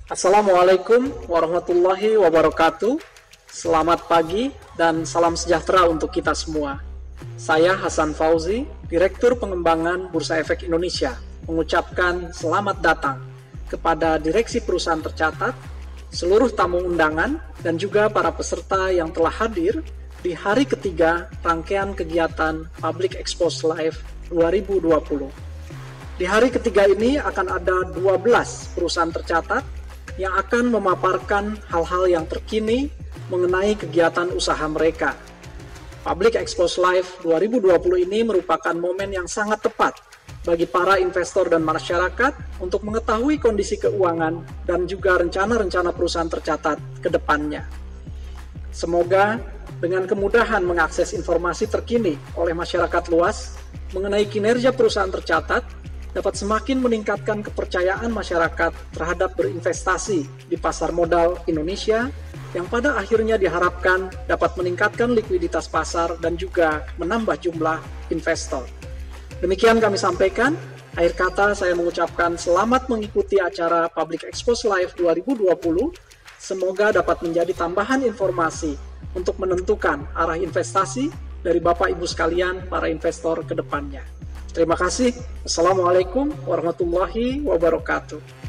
Assalamualaikum warahmatullahi wabarakatuh. Selamat pagi dan salam sejahtera untuk kita semua. Saya Hasan Fauzi, Direktur Pengembangan Bursa Efek Indonesia, mengucapkan selamat datang kepada Direksi Perusahaan Tercatat, seluruh tamu undangan, dan juga para peserta yang telah hadir di hari ketiga rangkaian kegiatan Public Expose Live 2020. Di hari ketiga ini akan ada 12 perusahaan tercatat yang akan memaparkan hal-hal yang terkini mengenai kegiatan usaha mereka. Public Expose Live 2020 ini merupakan momen yang sangat tepat bagi para investor dan masyarakat untuk mengetahui kondisi keuangan dan juga rencana-rencana perusahaan tercatat ke depannya. Semoga dengan kemudahan mengakses informasi terkini oleh masyarakat luas mengenai kinerja perusahaan tercatat dapat semakin meningkatkan kepercayaan masyarakat terhadap berinvestasi di pasar modal Indonesia yang pada akhirnya diharapkan dapat meningkatkan likuiditas pasar dan juga menambah jumlah investor. Demikian kami sampaikan. Akhir kata saya mengucapkan selamat mengikuti acara Public Expose Live 2020. Semoga dapat menjadi tambahan informasi untuk menentukan arah investasi dari Bapak Ibu sekalian para investor ke depannya. Terima kasih. Assalamualaikum warahmatullahi wabarakatuh.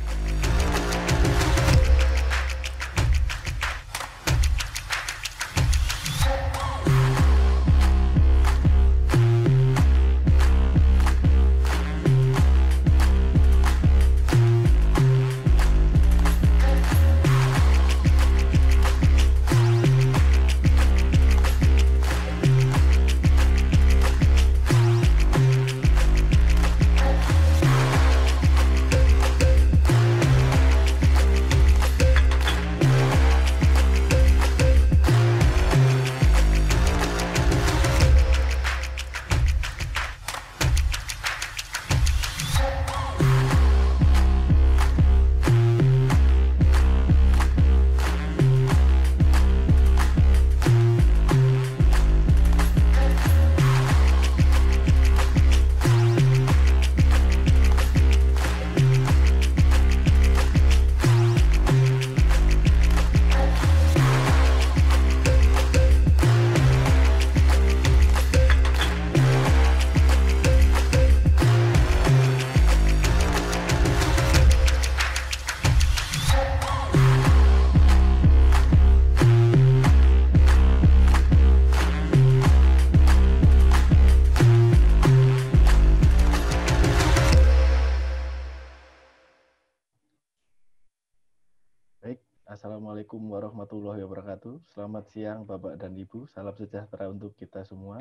Assalamualaikum warahmatullahi wabarakatuh. Selamat siang Bapak dan Ibu. Salam sejahtera untuk kita semua.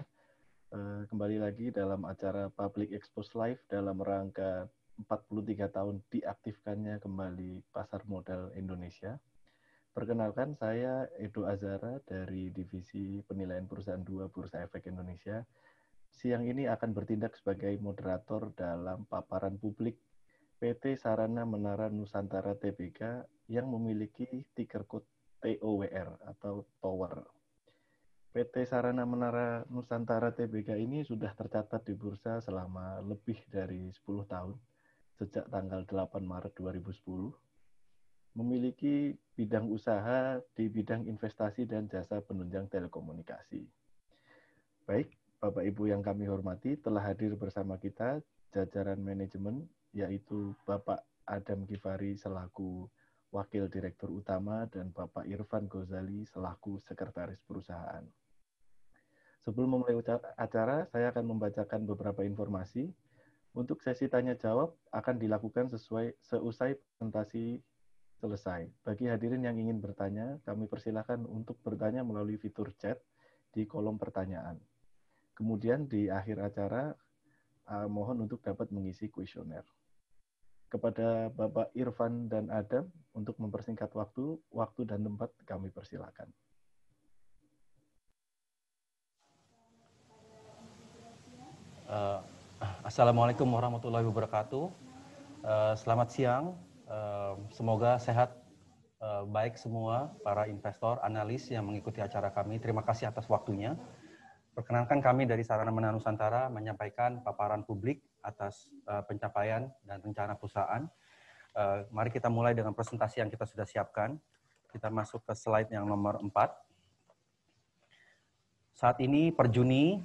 Kembali lagi dalam acara Public Expose Live dalam rangka 43 tahun diaktifkannya kembali pasar modal Indonesia. Perkenalkan, saya Edo Azara dari Divisi Penilaian Perusahaan 2 Bursa Efek Indonesia. Siang ini akan bertindak sebagai moderator dalam paparan publik PT Sarana Menara Nusantara Tbk yang memiliki ticker code TOWR atau Tower. PT Sarana Menara Nusantara Tbk ini sudah tercatat di bursa selama lebih dari 10 tahun, sejak tanggal 8 Maret 2010. Memiliki bidang usaha di bidang investasi dan jasa penunjang telekomunikasi. Baik, Bapak Ibu yang kami hormati, telah hadir bersama kita jajaran manajemen, yaitu Bapak Adam Gifari selaku Wakil Direktur Utama dan Bapak Irfan Gozali selaku Sekretaris Perusahaan. Sebelum memulai acara, saya akan membacakan beberapa informasi. Untuk sesi tanya-jawab akan dilakukan seusai presentasi selesai. Bagi hadirin yang ingin bertanya, kami persilahkan untuk bertanya melalui fitur chat di kolom pertanyaan. Kemudian di akhir acara, mohon untuk dapat mengisi kuesioner. Kepada Bapak Irfan dan Adam, untuk mempersingkat waktu dan tempat kami persilakan. Assalamualaikum warahmatullahi wabarakatuh. Selamat siang, semoga sehat, baik semua para investor, analis yang mengikuti acara kami. Terima kasih atas waktunya. Perkenalkan, kami dari Sarana Menara Nusantara menyampaikan paparan publik atas pencapaian dan rencana perusahaan Mari kita mulai dengan presentasi yang kita sudah siapkan. Kita masuk ke slide yang nomor 4. Saat ini per Juni,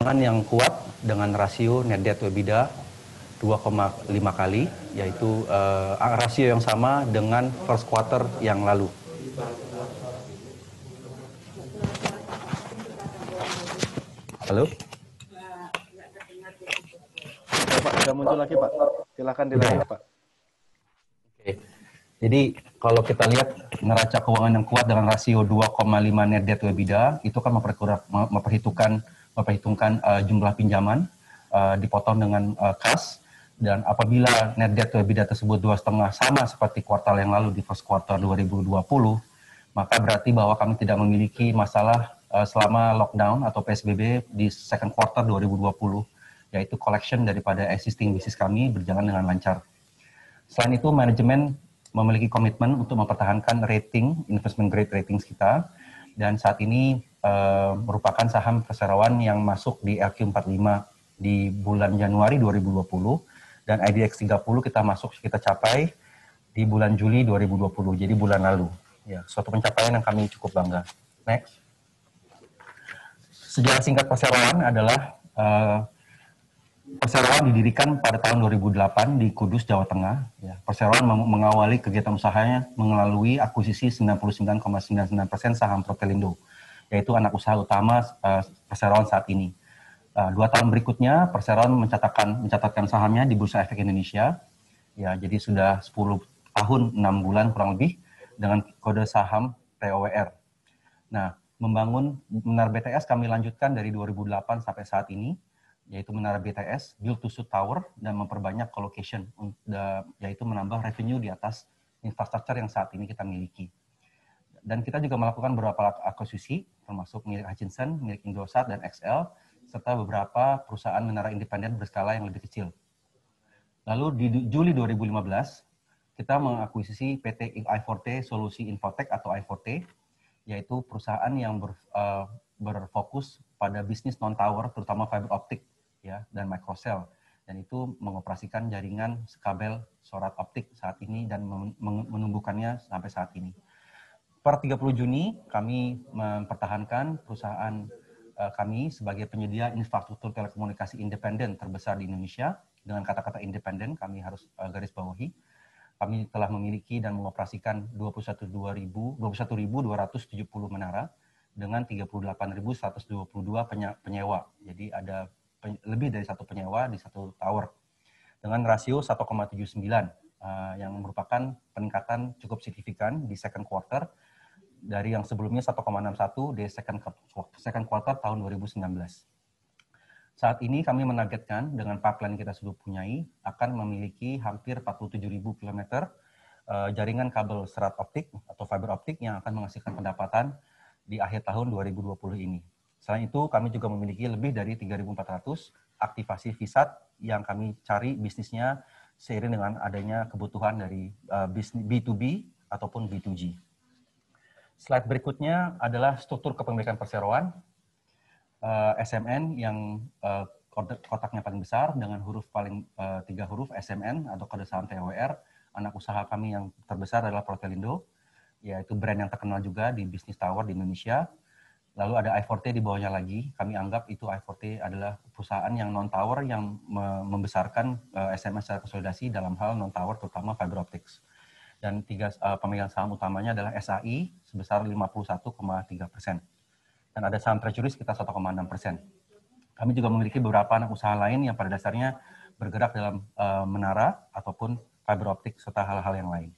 yang kuat dengan rasio net debt to EBITDA 2,5 kali, yaitu rasio yang sama dengan first quarter yang lalu. Halo? Ya, Pak, sudah muncul lagi, Pak. Silakan dilanjut, Pak. Oke. Jadi kalau kita lihat neraca keuangan yang kuat dengan rasio 2,5 net debt to EBITDA, itu kan memperhitungkan jumlah pinjaman dipotong dengan kas, dan apabila net debt to EBITDA tersebut 2,5 sama seperti kuartal yang lalu di first quarter 2020, maka berarti bahwa kami tidak memiliki masalah selama lockdown atau PSBB di second quarter 2020, yaitu collection daripada existing business kami berjalan dengan lancar. Selain itu, manajemen memiliki komitmen untuk mempertahankan rating, investment grade ratings kita, dan saat ini merupakan saham perseroan yang masuk di LQ45 di bulan Januari 2020, dan IDX 30 kita capai di bulan Juli 2020, jadi bulan lalu. Ya, suatu pencapaian yang kami cukup bangga. Next. Sejarah singkat perseroan adalah Perseroan didirikan pada tahun 2008 di Kudus, Jawa Tengah. Ya, Perseroan mengawali kegiatan usahanya melalui akuisisi 99,99% saham Protelindo, yaitu anak usaha utama Perseroan saat ini. 2 tahun berikutnya, Perseroan mencatatkan sahamnya di Bursa Efek Indonesia. Ya, jadi sudah 10 tahun 6 bulan kurang lebih dengan kode saham POWR. Nah, membangun Menara BTS kami lanjutkan dari 2008 sampai saat ini, yaitu Menara BTS, build to suit tower, dan memperbanyak colocation, yaitu menambah revenue di atas infrastruktur yang saat ini kita miliki. Dan kita juga melakukan beberapa akuisisi, termasuk milik Hutchinson, milik Indosat, dan XL, serta beberapa perusahaan menara independen berskala yang lebih kecil. Lalu di Juli 2015, kita mengakuisisi PT i4T Solusi Infotech atau i4T, yaitu perusahaan yang berfokus pada bisnis non-tower, terutama fiber optik, ya, dan microcell, dan itu mengoperasikan jaringan kabel sorot optik saat ini dan menumbuhkannya sampai saat ini. Per 30 Juni kami mempertahankan perusahaan kami sebagai penyedia infrastruktur telekomunikasi independen terbesar di Indonesia. Dengan kata-kata independen kami harus garis bawahi. Kami telah memiliki dan mengoperasikan 21.270 menara dengan 38.122 penyewa. Jadi ada lebih dari satu penyewa di satu tower dengan rasio 1,79 yang merupakan peningkatan cukup signifikan di second quarter dari yang sebelumnya 1,61 di second quarter tahun 2019. Saat ini kami menargetkan dengan pipeline kita sudah punyai akan memiliki hampir 47.000 km jaringan kabel serat optik atau fiber optik yang akan menghasilkan pendapatan di akhir tahun 2020 ini. Selain itu, kami juga memiliki lebih dari 3.400 aktivasi VSAT yang kami cari bisnisnya seiring dengan adanya kebutuhan dari B2B ataupun B2G. Slide berikutnya adalah struktur kepemilikan perseroan. SMN yang kotaknya paling besar dengan huruf paling 3 huruf SMN atau kode saham TOR. Anak usaha kami yang terbesar adalah Protelindo, yaitu brand yang terkenal juga di bisnis tower di Indonesia. Lalu ada i4T di bawahnya lagi. Kami anggap itu i4T adalah perusahaan yang non-tower yang membesarkan SMS secara konsolidasi dalam hal non-tower, terutama fiber optics. Dan 3 pemegang saham utamanya adalah SAI sebesar 51,3%. Dan ada saham treasury sekitar 1,6%. Kami juga memiliki beberapa anak usaha lain yang pada dasarnya bergerak dalam menara ataupun fiber optik serta hal-hal yang lain.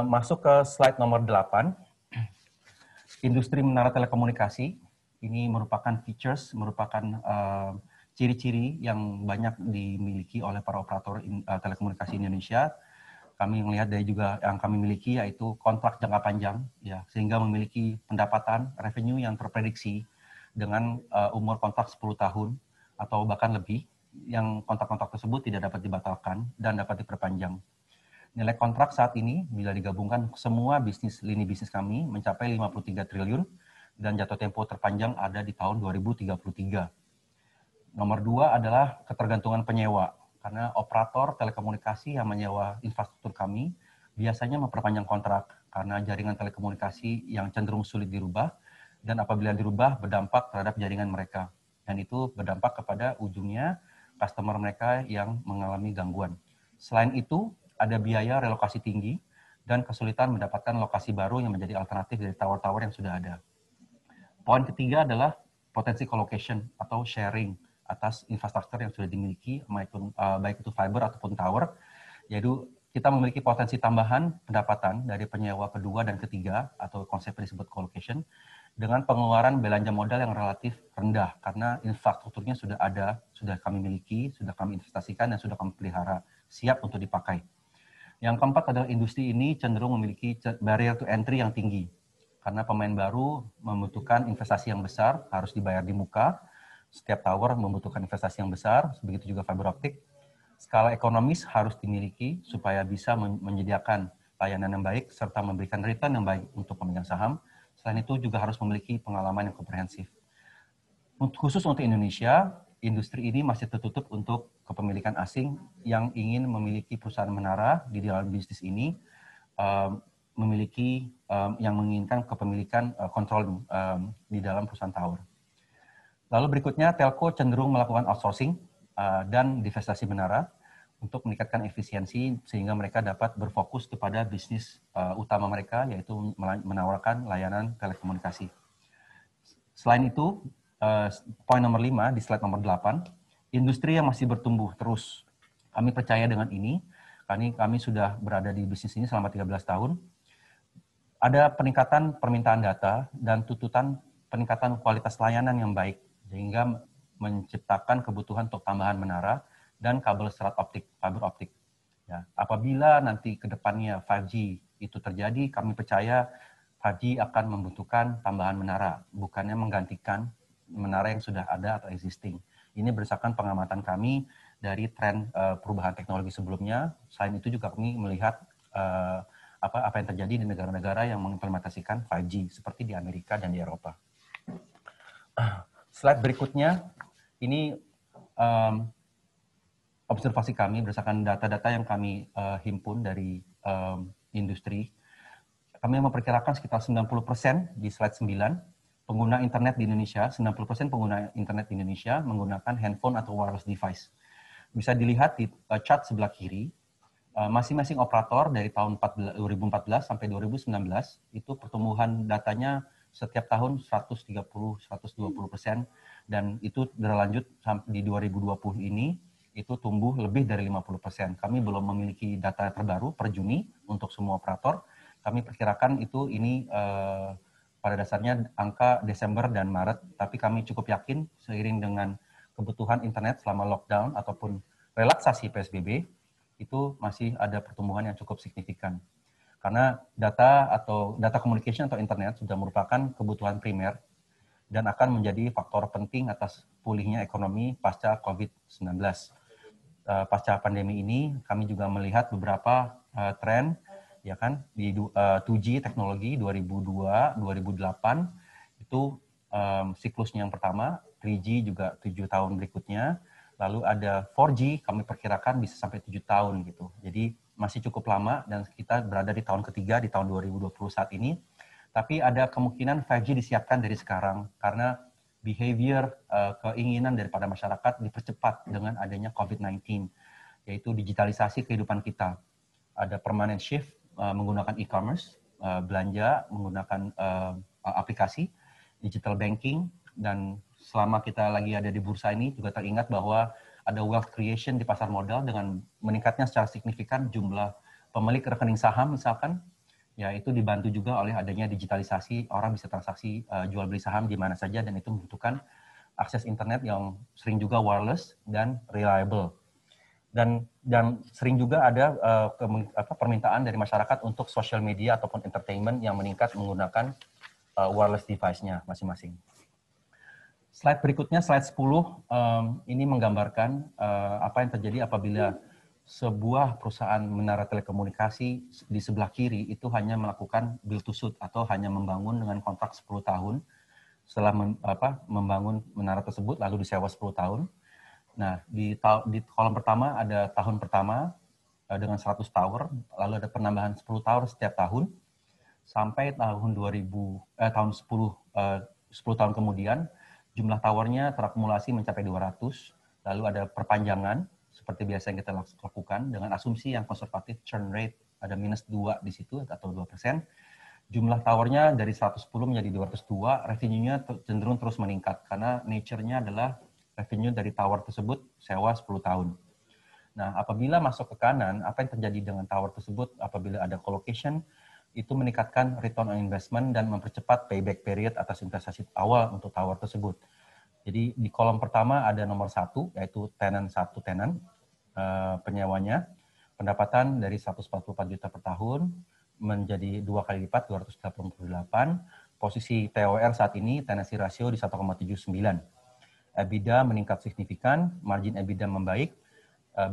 Masuk ke slide nomor 8. Industri menara telekomunikasi ini merupakan features, merupakan ciri-ciri yang banyak dimiliki oleh para operator telekomunikasi Indonesia. Kami melihat dari juga yang kami miliki yaitu kontrak jangka panjang, ya, sehingga memiliki pendapatan revenue yang terprediksi dengan umur kontrak 10 tahun atau bahkan lebih, yang kontrak-kontrak tersebut tidak dapat dibatalkan dan dapat diperpanjang. Nilai kontrak saat ini bila digabungkan semua lini bisnis kami mencapai 53 triliun dan jatuh tempo terpanjang ada di tahun 2033. Nomor 2 adalah ketergantungan penyewa, karena operator telekomunikasi yang menyewa infrastruktur kami biasanya memperpanjang kontrak karena jaringan telekomunikasi yang cenderung sulit dirubah dan apabila dirubah berdampak terhadap jaringan mereka. Dan itu berdampak kepada ujungnya customer mereka yang mengalami gangguan. Selain itu, ada biaya relokasi tinggi dan kesulitan mendapatkan lokasi baru yang menjadi alternatif dari tower-tower yang sudah ada. Poin ketiga adalah potensi colocation atau sharing atas infrastruktur yang sudah dimiliki, baik itu fiber ataupun tower, yaitu kita memiliki potensi tambahan pendapatan dari penyewa kedua dan ketiga atau konsep yang disebut colocation dengan pengeluaran belanja modal yang relatif rendah karena infrastrukturnya sudah ada, sudah kami miliki, sudah kami investasikan dan sudah kami pelihara, siap untuk dipakai. Yang keempat adalah industri ini cenderung memiliki barrier to entry yang tinggi. Karena pemain baru membutuhkan investasi yang besar, harus dibayar di muka. Setiap tower membutuhkan investasi yang besar, begitu juga fiber optik. Skala ekonomis harus dimiliki supaya bisa menyediakan layanan yang baik, serta memberikan return yang baik untuk pemegang saham. Selain itu juga harus memiliki pengalaman yang komprehensif. Khusus untuk Indonesia, industri ini masih tertutup untuk kepemilikan asing yang ingin memiliki perusahaan menara di dalam bisnis ini, yang menginginkan kepemilikan controlling di dalam perusahaan tower. Lalu berikutnya, telco cenderung melakukan outsourcing dan divestasi menara untuk meningkatkan efisiensi sehingga mereka dapat berfokus kepada bisnis utama mereka, yaitu menawarkan layanan telekomunikasi. Selain itu, poin nomor 5 di slide nomor 8, industri yang masih bertumbuh terus. Kami percaya dengan ini, kami sudah berada di bisnis ini selama 13 tahun. Ada peningkatan permintaan data dan tuntutan peningkatan kualitas layanan yang baik, sehingga menciptakan kebutuhan untuk tambahan menara dan kabel serat optik, fiber optik. Ya, apabila nanti ke depannya 5G itu terjadi, kami percaya 5G akan membutuhkan tambahan menara, bukannya menggantikan menara yang sudah ada atau existing. Ini berdasarkan pengamatan kami dari tren perubahan teknologi sebelumnya. Selain itu juga kami melihat apa yang terjadi di negara-negara yang mengimplementasikan 5G seperti di Amerika dan di Eropa. Slide berikutnya ini observasi kami berdasarkan data-data yang kami himpun dari industri. Kami memperkirakan sekitar 90% di slide 9 pengguna internet di Indonesia, 90% pengguna internet di Indonesia menggunakan handphone atau wireless device. Bisa dilihat di chart sebelah kiri, masing-masing operator dari tahun 2014 sampai 2019 itu pertumbuhan datanya setiap tahun 130-120%, dan itu berlanjut sampai di 2020 ini itu tumbuh lebih dari 50%. Kami belum memiliki data terbaru per Juni untuk semua operator. Kami perkirakan ini pada dasarnya angka Desember dan Maret, tapi kami cukup yakin seiring dengan kebutuhan internet selama lockdown ataupun relaksasi PSBB, itu masih ada pertumbuhan yang cukup signifikan. Karena data communication atau internet sudah merupakan kebutuhan primer dan akan menjadi faktor penting atas pulihnya ekonomi pasca COVID-19. Pasca pandemi ini, kami juga melihat beberapa tren, ya kan, di 2G teknologi 2002, 2008 itu siklusnya yang pertama, 3G juga 7 tahun berikutnya, lalu ada 4G kami perkirakan bisa sampai 7 tahun gitu. Jadi masih cukup lama dan kita berada di tahun ketiga di tahun 2020 saat ini. Tapi ada kemungkinan 5G disiapkan dari sekarang karena behavior keinginan daripada masyarakat dipercepat dengan adanya COVID-19, yaitu digitalisasi kehidupan kita. Ada permanent shift menggunakan e-commerce, belanja menggunakan aplikasi, digital banking, dan selama kita lagi ada di bursa ini juga teringat bahwa ada wealth creation di pasar modal dengan meningkatnya secara signifikan jumlah pemilik rekening saham misalkan, ya itu dibantu juga oleh adanya digitalisasi, orang bisa transaksi jual beli saham di mana saja dan itu membutuhkan akses internet yang sering juga wireless dan reliable. Dan sering juga ada permintaan dari masyarakat untuk social media ataupun entertainment yang meningkat menggunakan wireless device-nya masing-masing. Slide berikutnya, slide 10, ini menggambarkan apa yang terjadi apabila sebuah perusahaan menara telekomunikasi di sebelah kiri itu hanya melakukan build to suit atau hanya membangun dengan kontrak 10 tahun. Setelah membangun menara tersebut lalu disewa 10 tahun. Nah, di kolom pertama ada tahun pertama dengan 100 tower, lalu ada penambahan 10 tower setiap tahun sampai tahun 10 tahun kemudian jumlah towernya terakumulasi mencapai 200, lalu ada perpanjangan seperti biasa yang kita lakukan dengan asumsi yang konservatif, churn rate ada minus 2 di situ atau 2%. Jumlah towernya dari 110 menjadi 202, revenue-nya cenderung terus meningkat karena nature-nya adalah revenue dari tower tersebut sewa 10 tahun. Nah, apabila masuk ke kanan, apa yang terjadi dengan tower tersebut apabila ada colocation, itu meningkatkan return on investment dan mempercepat payback period atas investasi awal untuk tower tersebut. Jadi di kolom pertama ada nomor 1, yaitu tenant penyewanya, pendapatan dari 144 juta per tahun menjadi 2 kali lipat, 288. Posisi TOR saat ini, tenancy ratio di 1,79. EBITDA meningkat signifikan, margin EBITDA membaik,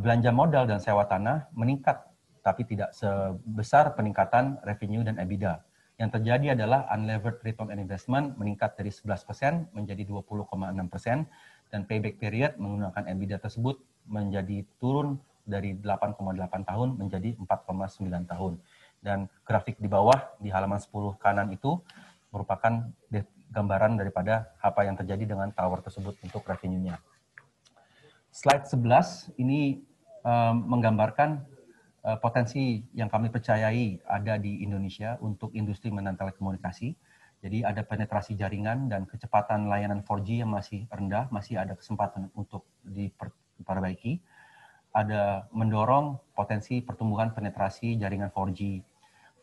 belanja modal dan sewa tanah meningkat, tapi tidak sebesar peningkatan revenue dan EBITDA. Yang terjadi adalah unlevered return on investment meningkat dari 11% menjadi 20,6%, dan payback period menggunakan EBITDA tersebut menjadi turun dari 8,8 tahun menjadi 4,9 tahun. Dan grafik di bawah di halaman 10 kanan itu merupakan gambaran daripada apa yang terjadi dengan tower tersebut untuk revenue-nya. Slide 11 ini menggambarkan potensi yang kami percayai ada di Indonesia untuk industri menara telekomunikasi. Jadi ada penetrasi jaringan dan kecepatan layanan 4G yang masih rendah, masih ada kesempatan untuk diperbaiki. Ada mendorong potensi pertumbuhan penetrasi jaringan 4G.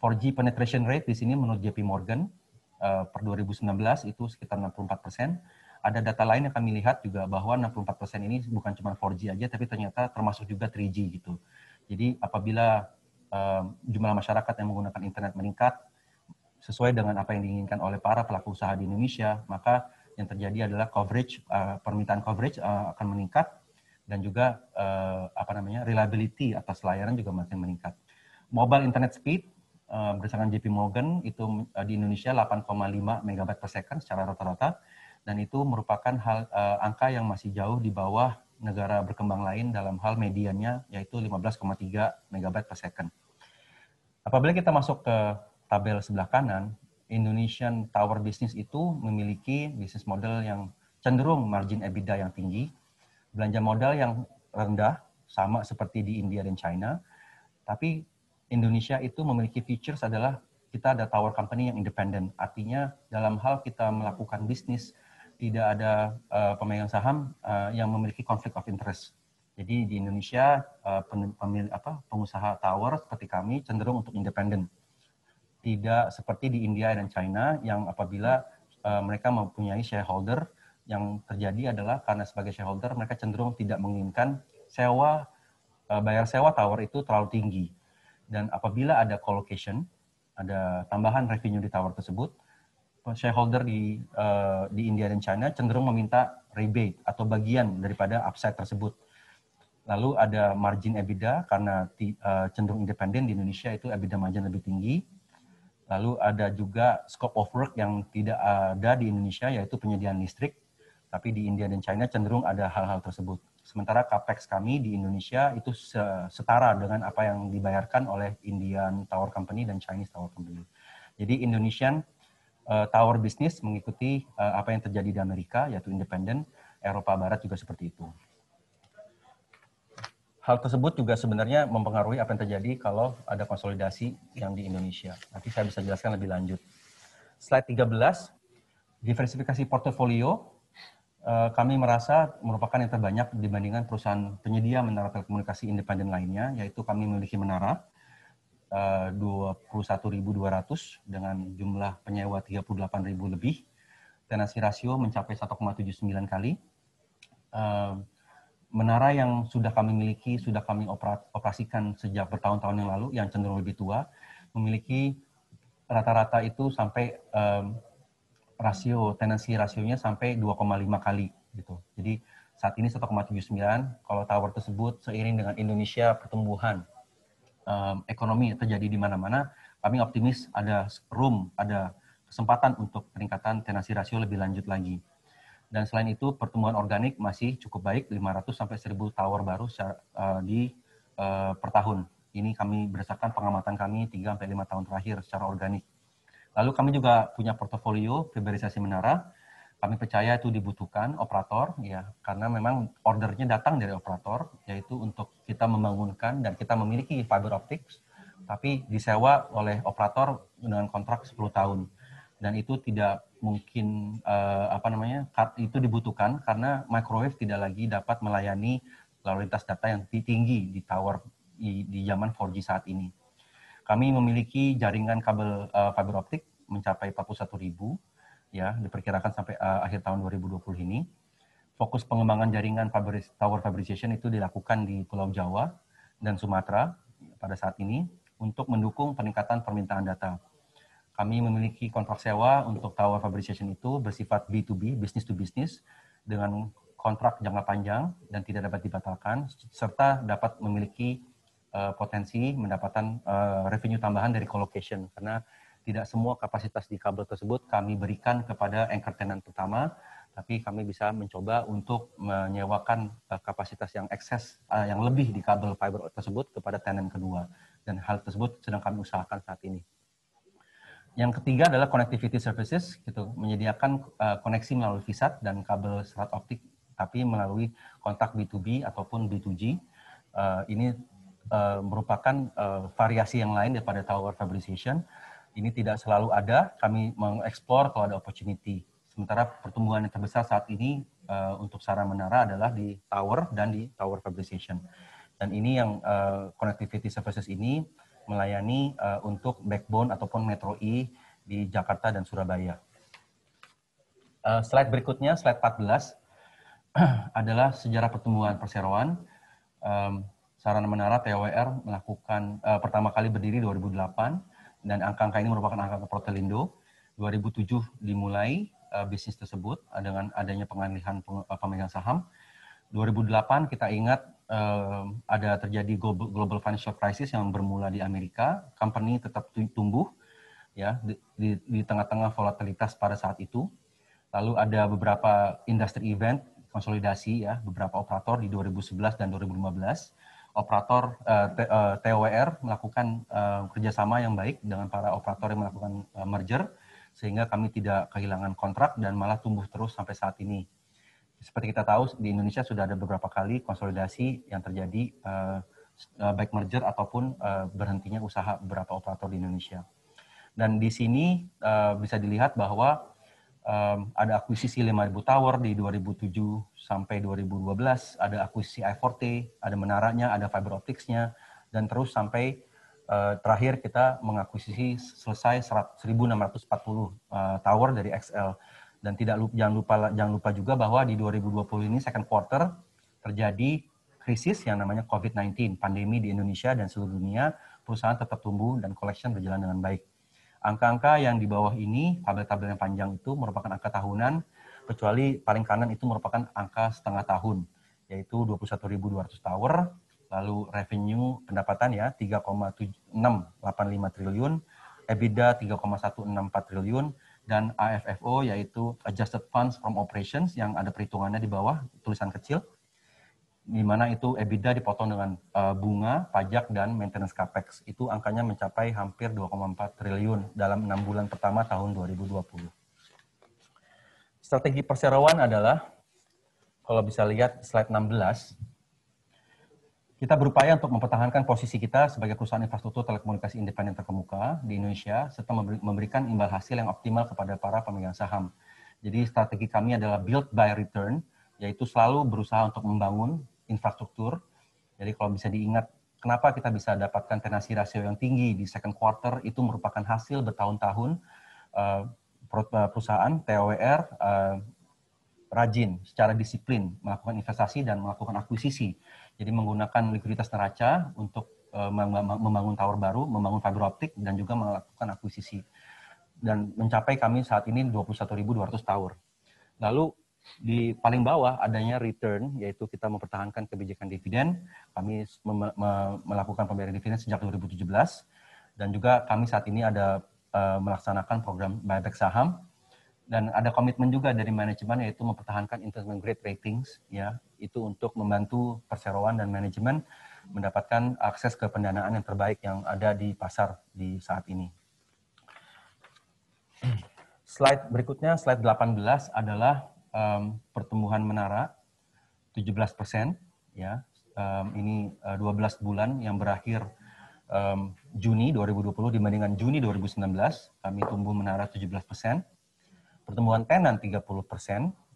4G penetration rate di sini menurut JP Morgan per 2019 itu sekitar 64%. Ada data lain yang kami lihat juga bahwa 64% ini bukan cuma 4G aja, tapi ternyata termasuk juga 3G gitu. Jadi apabila jumlah masyarakat yang menggunakan internet meningkat sesuai dengan apa yang diinginkan oleh para pelaku usaha di Indonesia, maka yang terjadi adalah permintaan coverage akan meningkat dan juga reliability atas layanan juga makin meningkat. Mobile internet speed berdasarkan JP Morgan itu di Indonesia 8,5 megabyte per second secara rata-rata, dan itu merupakan angka yang masih jauh di bawah negara berkembang lain dalam hal mediannya, yaitu 15,3 megabyte per second. Apabila kita masuk ke tabel sebelah kanan, Indonesian Tower Business itu memiliki bisnis model yang cenderung margin EBITDA yang tinggi, belanja modal yang rendah, sama seperti di India dan China, tapi Indonesia itu memiliki features adalah kita ada tower company yang independen, artinya dalam hal kita melakukan bisnis, tidak ada pemegang saham yang memiliki konflik of interest. Jadi di Indonesia pengusaha tower seperti kami cenderung untuk independen. Tidak seperti di India dan China yang apabila mereka mempunyai shareholder, yang terjadi adalah karena sebagai shareholder mereka cenderung tidak menginginkan bayar sewa tower itu terlalu tinggi. Dan apabila ada colocation, ada tambahan revenue di tower tersebut, shareholder di India dan China cenderung meminta rebate atau bagian daripada upside tersebut. Lalu ada margin EBITDA karena cenderung independen di Indonesia itu EBITDA margin lebih tinggi. Lalu ada juga scope of work yang tidak ada di Indonesia, yaitu penyediaan listrik. Tapi di India dan China cenderung ada hal-hal tersebut. Sementara capex kami di Indonesia itu setara dengan apa yang dibayarkan oleh Indian Tower Company dan Chinese Tower Company. Jadi Indonesian tower business mengikuti apa yang terjadi di Amerika, yaitu independen. Eropa Barat juga seperti itu. Hal tersebut juga sebenarnya mempengaruhi apa yang terjadi kalau ada konsolidasi yang di Indonesia. Nanti saya bisa jelaskan lebih lanjut. Slide 13, diversifikasi portofolio. Kami merasa merupakan yang terbanyak dibandingkan perusahaan penyedia menara telekomunikasi independen lainnya, yaitu kami memiliki menara 21.200 dengan jumlah penyewa 38.000 lebih. Tenancy rasio mencapai 1,79 kali. Menara yang sudah kami miliki, sudah kami operasikan sejak bertahun-tahun yang lalu, yang cenderung lebih tua, memiliki rata-rata itu sampai tenancy rasionya sampai 2,5 kali gitu. Jadi saat ini 1,79. Kalau tower tersebut seiring dengan Indonesia pertumbuhan ekonomi terjadi di mana-mana, kami optimis ada kesempatan untuk peningkatan tenancy rasio lebih lanjut lagi. Dan selain itu, pertumbuhan organik masih cukup baik, 500 sampai 1.000 tower baru per tahun. Ini kami berdasarkan pengamatan kami 3 sampai 5 tahun terakhir secara organik. Lalu kami juga punya portofolio fiberisasi menara. Kami percaya itu dibutuhkan operator, ya, karena memang ordernya datang dari operator, yaitu untuk kita membangunkan dan kita memiliki fiber optics, tapi disewa oleh operator dengan kontrak 10 tahun. Dan itu tidak mungkin itu dibutuhkan karena microwave tidak lagi dapat melayani lalu lintas data yang tinggi di tower di zaman 4G saat ini. Kami memiliki jaringan kabel fiber optik mencapai 41.000, ya, diperkirakan sampai akhir tahun 2020 ini. Fokus pengembangan jaringan tower fabrication itu dilakukan di Pulau Jawa dan Sumatera pada saat ini untuk mendukung peningkatan permintaan data. Kami memiliki kontrak sewa untuk tower fabrication itu bersifat B2B, business to business, dengan kontrak jangka panjang dan tidak dapat dibatalkan, serta dapat memiliki potensi mendapatkan revenue tambahan dari colocation, karena tidak semua kapasitas di kabel tersebut kami berikan kepada anchor tenant pertama, tapi kami bisa mencoba untuk menyewakan kapasitas yang ekses, yang lebih di kabel fiber tersebut kepada tenant kedua, dan hal tersebut sedang kami usahakan saat ini. Yang ketiga adalah connectivity services, gitu, menyediakan koneksi melalui VSAT dan kabel serat optik, tapi melalui kontak B2B ataupun B2G. Ini merupakan variasi yang lain daripada tower fabrication. Ini tidak selalu ada, kami mengeksplor kalau ada opportunity. Sementara pertumbuhan yang terbesar saat ini untuk sarana menara adalah di tower dan di tower fabrication. Dan ini yang connectivity services ini melayani untuk backbone ataupun Metro E di Jakarta dan Surabaya. Slide berikutnya, slide 14, adalah sejarah pertumbuhan perseroan. Sarana menara TOWR melakukan pertama kali berdiri 2008, dan angka-angka ini merupakan angka Protelindo. 2007 dimulai bisnis tersebut dengan adanya pengalihan pemegang saham. 2008 kita ingat ada terjadi global financial crisis yang bermula di Amerika. Company tetap tumbuh, ya, di tengah-tengah volatilitas pada saat itu. Lalu ada beberapa industri event konsolidasi, ya, beberapa operator di 2011 dan 2015. Operator TOWR melakukan kerjasama yang baik dengan para operator yang melakukan merger, sehingga kami tidak kehilangan kontrak dan malah tumbuh terus sampai saat ini. Seperti kita tahu, di Indonesia sudah ada beberapa kali konsolidasi yang terjadi, baik merger ataupun berhentinya usaha beberapa operator di Indonesia. Dan di sini bisa dilihat bahwa ada akuisisi 5.000 tower di 2007 sampai 2012, ada akuisisi I-Forte, ada menaranya, ada fiber optics-nya, dan terus sampai terakhir kita mengakuisisi selesai 1.640 tower dari XL. Dan jangan lupa juga bahwa di 2020 ini second quarter terjadi krisis yang namanya COVID-19, pandemi di Indonesia dan seluruh dunia, perusahaan tetap tumbuh dan collection berjalan dengan baik. Angka-angka yang di bawah ini, tabel-tabel yang panjang itu merupakan angka tahunan, kecuali paling kanan itu merupakan angka setengah tahun, yaitu 21.200 tower, lalu revenue pendapatan ya 3,685 triliun, EBITDA 3,164 triliun, dan AFFO yaitu Adjusted Funds from Operations yang ada perhitungannya di bawah, tulisan kecil, di mana itu EBITDA dipotong dengan bunga, pajak, dan maintenance capex. Itu angkanya mencapai hampir 2,4 triliun dalam 6 bulan pertama tahun 2020. Strategi perseroan adalah, kalau bisa lihat slide 16, kita berupaya untuk mempertahankan posisi kita sebagai perusahaan infrastruktur telekomunikasi independen terkemuka di Indonesia, serta memberikan imbal hasil yang optimal kepada para pemegang saham. Jadi strategi kami adalah build by return, yaitu selalu berusaha untuk membangun infrastruktur. Jadi kalau bisa diingat, kenapa kita bisa dapatkan tenancy ratio yang tinggi di second quarter, itu merupakan hasil bertahun-tahun perusahaan TOWR rajin, secara disiplin, melakukan investasi dan melakukan akuisisi. Jadi menggunakan likuiditas neraca untuk membangun tower baru, membangun fiber optik, dan juga melakukan akuisisi. Dan mencapai kami saat ini 21.200 tower. Lalu di paling bawah adanya return, yaitu kita mempertahankan kebijakan dividen. Kami melakukan pembayaran dividen sejak 2017, dan juga kami saat ini ada melaksanakan program buyback saham, dan ada komitmen juga dari manajemen yaitu mempertahankan investment grade ratings, ya, itu untuk membantu perseroan dan manajemen mendapatkan akses ke pendanaan yang terbaik yang ada di pasar di saat ini. Slide berikutnya, slide 18 adalah pertumbuhan menara 17%, ya. Ini 12 bulan yang berakhir Juni 2020 dibandingkan Juni 2019, kami tumbuh menara 17%. Pertumbuhan tenan 30%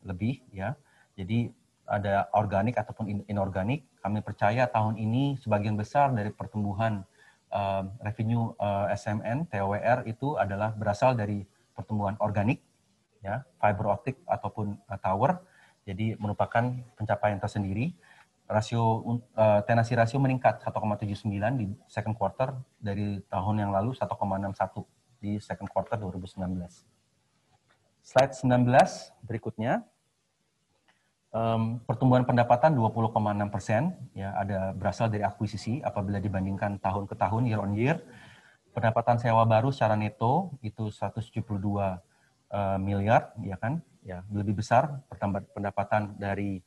lebih, ya. Jadi ada organik ataupun inorganik. Kami percaya tahun ini sebagian besar dari pertumbuhan revenue SMN TOWR itu adalah berasal dari pertumbuhan organik, ya, fiber optik ataupun tower. Jadi merupakan pencapaian tersendiri. Rasio tenancy ratio meningkat 1,79 di second quarter dari tahun yang lalu 1,61 di second quarter 2019. Slide 19 berikutnya. Pertumbuhan pendapatan 20,6%, ya, ada berasal dari akuisisi apabila dibandingkan tahun ke tahun, year on year. Pendapatan sewa baru secara neto itu 172 miliar, ya kan, ya, lebih besar pendapatan dari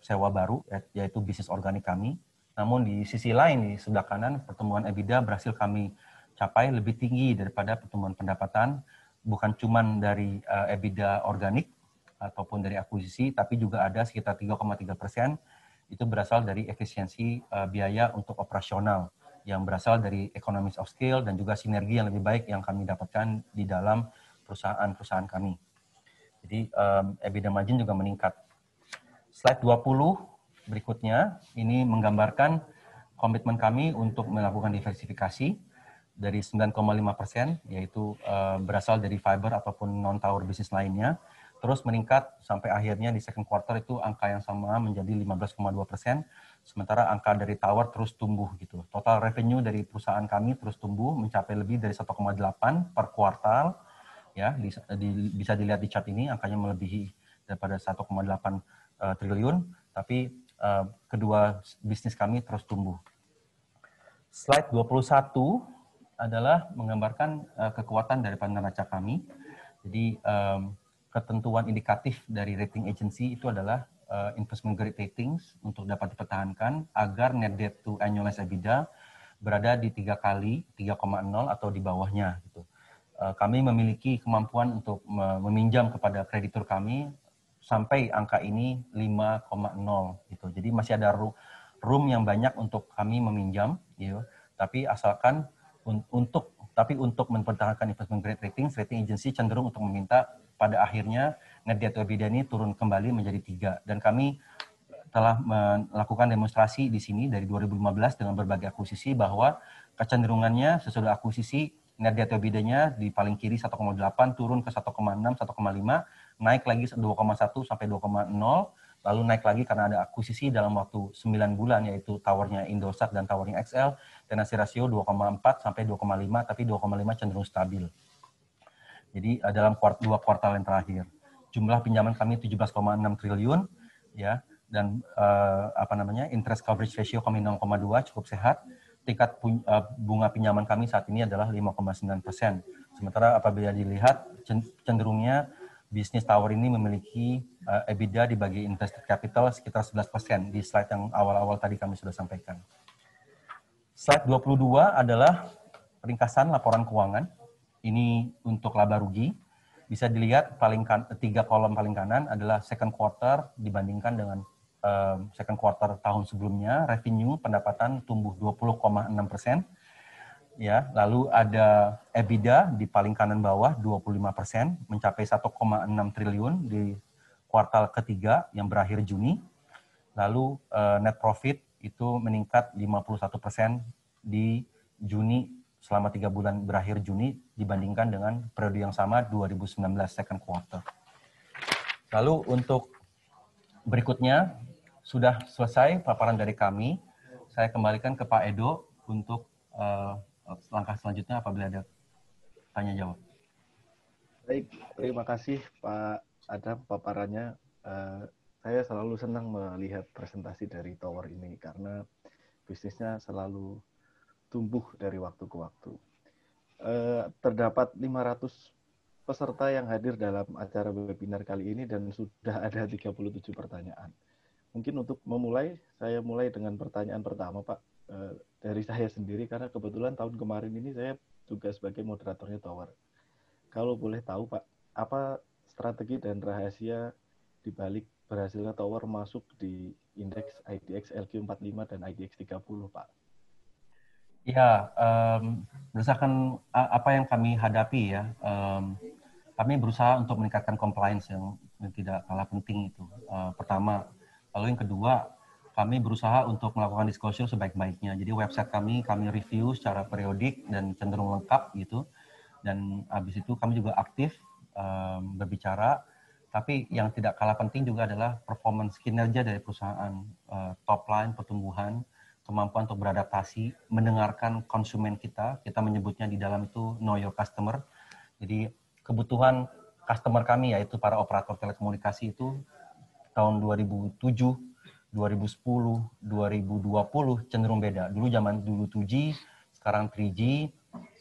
sewa baru, yaitu bisnis organik kami. Namun di sisi lain, di sebelah kanan, pertumbuhan EBITDA berhasil kami capai lebih tinggi daripada pertumbuhan pendapatan, bukan cuma dari EBITDA organik ataupun dari akuisisi, tapi juga ada sekitar 3,3% itu berasal dari efisiensi biaya untuk operasional yang berasal dari economies of scale dan juga sinergi yang lebih baik yang kami dapatkan di dalam perusahaan-perusahaan kami. Jadi EBITDA margin juga meningkat. Slide 20 berikutnya, ini menggambarkan komitmen kami untuk melakukan diversifikasi dari 9,5%, yaitu berasal dari fiber ataupun non-tower bisnis lainnya, terus meningkat sampai akhirnya di second quarter itu angka yang sama menjadi 15,2%, sementara angka dari tower terus tumbuh gitu. Total revenue dari perusahaan kami terus tumbuh mencapai lebih dari 1,8 per kuartal, ya, bisa dilihat di chart ini angkanya melebihi daripada 1,8 triliun, tapi kedua bisnis kami terus tumbuh. Slide 21 adalah menggambarkan kekuatan daripada neraca kami. Jadi ketentuan indikatif dari rating agency itu adalah investment grade ratings untuk dapat dipertahankan agar net debt to annualized EBITDA berada di 3 kali, 3,0 atau di bawahnya gitu. Kami memiliki kemampuan untuk meminjam kepada kreditur kami sampai angka ini 5,0 gitu. Jadi masih ada room yang banyak untuk kami meminjam gitu. Tapi asalkan Untuk mempertahankan investment grade rating agency cenderung untuk meminta pada akhirnya net debt to EBITDA ini turun kembali menjadi 3. Dan kami telah melakukan demonstrasi di sini dari 2015 dengan berbagai akuisisi bahwa kecenderungannya sesudah akuisisi net debt to EBITDA-nya di paling kiri 1,8 turun ke 1,6, 1,5, naik lagi 2,1 sampai 2,0, lalu naik lagi karena ada akuisisi dalam waktu 9 bulan, yaitu towernya Indosat dan towernya XL, tenancy ratio 2,4 sampai 2,5, tapi 2,5 cenderung stabil. Jadi dalam 2 kuartal yang terakhir, jumlah pinjaman kami 17,6 triliun, ya, dan interest coverage ratio kami 0,2, cukup sehat. Tingkat bunga pinjaman kami saat ini adalah 5,9%. Sementara apabila dilihat cenderungnya bisnis tower ini memiliki EBITDA dibagi invested capital sekitar 11% di slide yang awal-awal tadi kami sudah sampaikan. Slide 22 adalah ringkasan laporan keuangan. Ini untuk laba rugi. Bisa dilihat 3 kolom paling kanan adalah second quarter dibandingkan dengan second quarter tahun sebelumnya. Revenue pendapatan tumbuh 20,6%. Ya, lalu ada EBITDA di paling kanan bawah 25%, mencapai 1,6 triliun di kuartal ketiga yang berakhir Juni. Lalu net profit itu meningkat 51% di Juni selama 3 bulan berakhir Juni dibandingkan dengan periode yang sama 2019 second quarter. Lalu untuk berikutnya sudah selesai paparan dari kami. Saya kembalikan ke Pak Edo untuk langkah selanjutnya apabila ada tanya jawab. Baik, terima kasih Pak Adam paparannya. Saya selalu senang melihat presentasi dari tower ini karena bisnisnya selalu tumbuh dari waktu ke waktu. Terdapat 500 peserta yang hadir dalam acara webinar kali ini dan sudah ada 37 pertanyaan. Mungkin untuk memulai, saya mulai dengan pertanyaan pertama Pak. Dari saya sendiri karena kebetulan tahun kemarin ini saya juga sebagai moderatornya Tower. Kalau boleh tahu Pak, apa strategi dan rahasia di balik berhasilnya Tower masuk di indeks IDX LQ45 dan IDX 30 Pak? Ya, berdasarkan apa yang kami hadapi ya, kami berusaha untuk meningkatkan compliance yang tidak kalah penting itu. Pertama, lalu yang kedua, kami berusaha untuk melakukan disclosure sebaik-baiknya. Jadi website kami review secara periodik dan cenderung lengkap gitu. Dan habis itu kami juga aktif berbicara. Tapi yang tidak kalah penting juga adalah performance kinerja dari perusahaan, top line, pertumbuhan, kemampuan untuk beradaptasi, mendengarkan konsumen kita. Kita menyebutnya di dalam itu know your customer. Jadi kebutuhan customer kami yaitu para operator telekomunikasi itu tahun 2007, 2010, 2020 cenderung beda. Dulu 2G, sekarang 3G,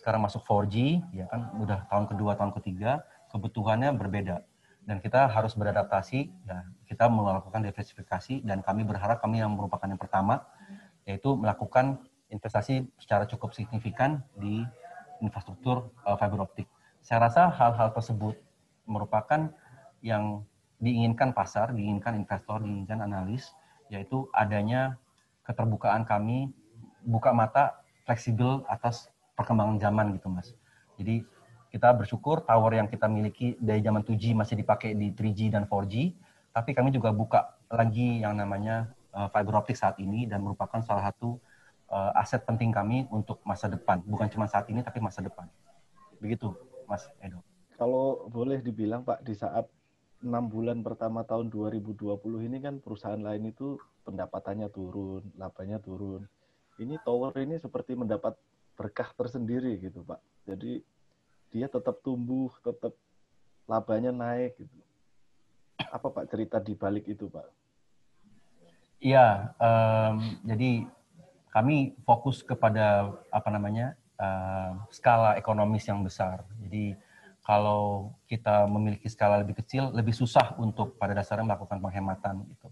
sekarang masuk 4G, ya kan udah tahun kedua, tahun ketiga, kebutuhannya berbeda. Dan kita harus beradaptasi, ya, kita melakukan diversifikasi dan kami berharap kami yang merupakan yang pertama yaitu melakukan investasi secara cukup signifikan di infrastruktur fiber optik. Saya rasa hal-hal tersebut merupakan yang diinginkan pasar, diinginkan investor, diinginkan analis, yaitu adanya keterbukaan kami, buka mata, fleksibel atas perkembangan zaman gitu Mas. Jadi kita bersyukur tower yang kita miliki dari zaman 2G masih dipakai di 3G dan 4G, tapi kami juga buka lagi yang namanya fiber optik saat ini dan merupakan salah satu aset penting kami untuk masa depan. Bukan cuma saat ini, tapi masa depan. Begitu Mas Edo. Kalau boleh dibilang Pak, di saat 6 bulan pertama tahun 2020 ini kan perusahaan lain itu pendapatannya turun, labanya turun. Ini Tower ini seperti mendapat berkah tersendiri gitu Pak. Jadi dia tetap tumbuh, tetap labanya naik gitu. Apa Pak cerita di balik itu Pak? Iya, jadi kami fokus kepada skala ekonomis yang besar. Jadi kalau kita memiliki skala lebih kecil, lebih susah untuk pada dasarnya melakukan penghematan gitu.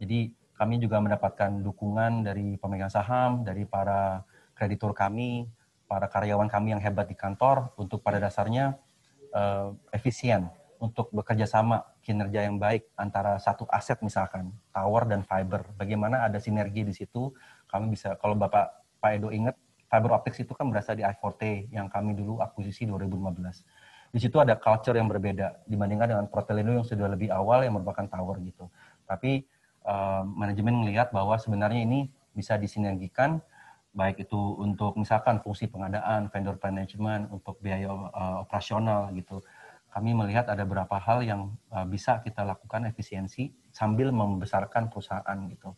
Jadi kami juga mendapatkan dukungan dari pemegang saham, dari para kreditur kami, para karyawan kami yang hebat di kantor untuk pada dasarnya efisien untuk bekerja sama kinerja yang baik antara satu aset misalkan tower dan fiber. Bagaimana ada sinergi di situ? Kami bisa, kalau Pak Edo ingat, fiber optics itu kan berasal di i4T yang kami dulu akuisisi 2015. Di situ ada culture yang berbeda dibandingkan dengan Protelindo yang sudah lebih awal yang merupakan tower gitu. Tapi manajemen melihat bahwa sebenarnya ini bisa disinergikan, baik itu untuk misalkan fungsi pengadaan, vendor management, untuk biaya operasional gitu. Kami melihat ada beberapa hal yang bisa kita lakukan efisiensi sambil membesarkan perusahaan gitu.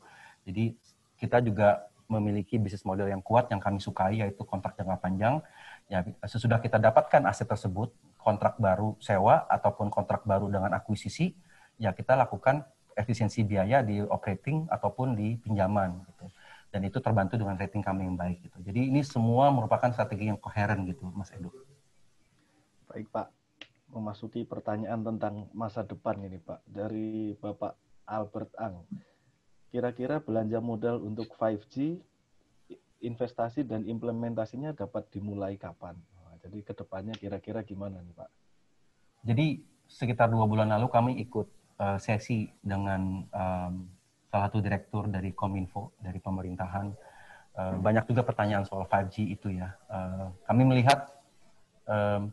Jadi kita juga memiliki bisnis model yang kuat yang kami sukai, yaitu kontrak jangka panjang. Ya, sesudah kita dapatkan aset tersebut, kontrak baru sewa ataupun kontrak baru dengan akuisisi, ya kita lakukan efisiensi biaya di operating ataupun di pinjaman gitu. Dan itu terbantu dengan rating kami yang baik gitu. Jadi ini semua merupakan strategi yang koheren gitu, Mas Edo. Baik Pak, memasuki pertanyaan tentang masa depan ini Pak, dari Bapak Albert Ang. Kira-kira belanja modal untuk 5G, investasi dan implementasinya dapat dimulai kapan? Nah, jadi kedepannya kira-kira gimana nih Pak? Jadi sekitar 2 bulan lalu kami ikut sesi dengan salah satu direktur dari Kominfo, dari pemerintahan. Banyak juga pertanyaan soal 5G itu ya. Kami melihat